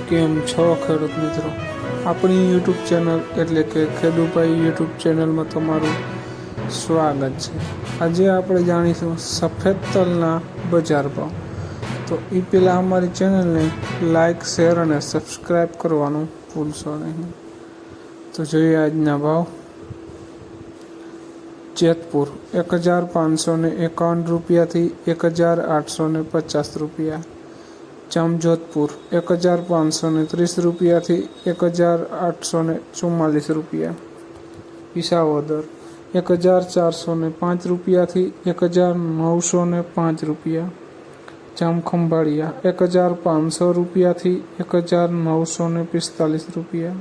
કેમ છો ખેડૂત મિત્રો? આપણી યુટ્યુબ ચેનલ એટલે કે ખેડૂભાઈ યુટ્યુબ ચેનલમાં તમારું સ્વાગત છે. આજે આપણે જાણીશું સફેદ તલના બજાર ભાવ. તો એ પહેલાં અમારી ચેનલને લાઇક, શેર અને સબસ્ક્રાઈબ કરવાનું ભૂલશો નહીં. તો જોઈએ આજના ભાવ. જેતપુર 1551 રૂપિયાથી 1850 રૂપિયા. જામજોધપુર 1530 રૂપિયાથી 1844 રૂપિયા. વિસાવદર 1405 રૂપિયાથી 1905 રૂપિયા. જામખંભાળિયા 1500 રૂપિયાથી 1945 રૂપિયા.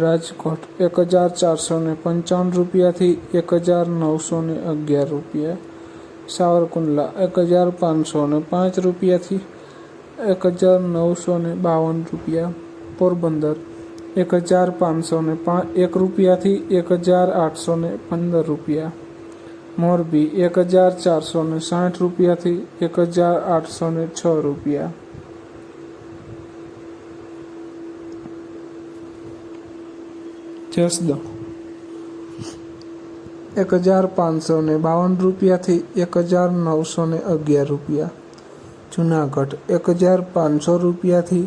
રાજકોટ 1455 રૂપિયાથી 1911 રૂપિયા. સાવરકુંડલા 1505 રૂપિયાથી 1952 રૂપિયા. પોરબંદર 1501 રૂપિયાથી 1815 રૂપિયા. મોરબી 1460 રૂપિયાથી 1806 રૂપિયા. જસદણ 1552 રૂપિયાથી 1911 રૂપિયા. જુનાગઢ 1500 રૂપિયાથી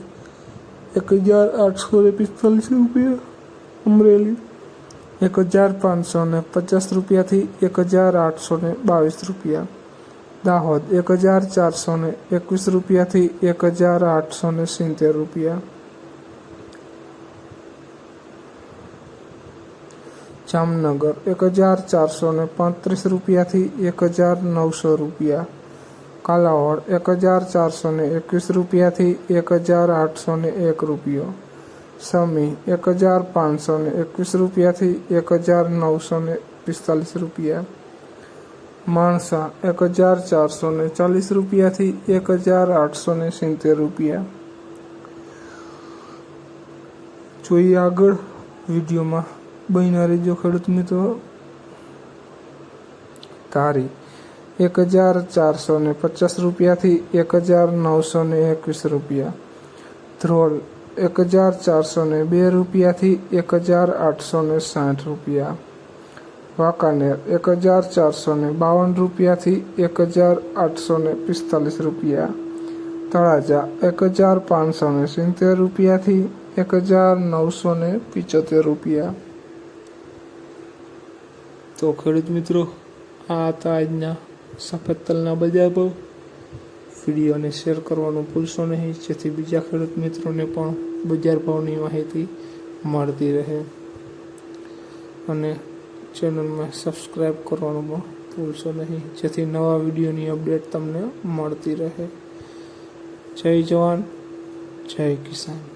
1845 રૂપિયા. અમરેલી 1550 રૂપિયાથી 1822 રૂપિયા. દાહોદ 1421 રૂપિયાથી 1870 રૂપિયા. જામનગર 1435 રૂપિયાથી 1900 રૂપિયા. કાલાવડ 1421 રૂપિયાથી 1801 રૂપિયો. સમી 1521 રૂપિયાથી 1945 રૂપિયા. માણસા 1440 રૂપિયાથી 1870 રૂપિયા. જોઈએ આગળ વિડીયોમાં બન્યા રહેજો ખેડૂત મિત્રો. ધારી 1450 રૂપિયાથી 1921 રૂપિયા. ધ્રોલ 1402 રૂપિયાથી 1860 રૂપિયા. વાંકાનેર 1452 રૂપિયાથી 1845 રૂપિયા. તળાજા 1570 રૂપિયાથી 1975 રૂપિયા. તો ખેડૂત મિત્રો, આ હતા આજના સફેદ તલના બજાર ભાવ. વિડીયોને શેર કરવાનું ભૂલશો નહીં, જેથી બીજા ખેડૂત મિત્રોને પણ બજાર ભાવની માહિતી મળતી રહે. અને ચેનલમાં સબસ્ક્રાઈબ કરવાનું પણ ભૂલશો નહીં, જેથી નવા વિડીયોની અપડેટ તમને મળતી રહે. જય જવાન, જય કિસાન.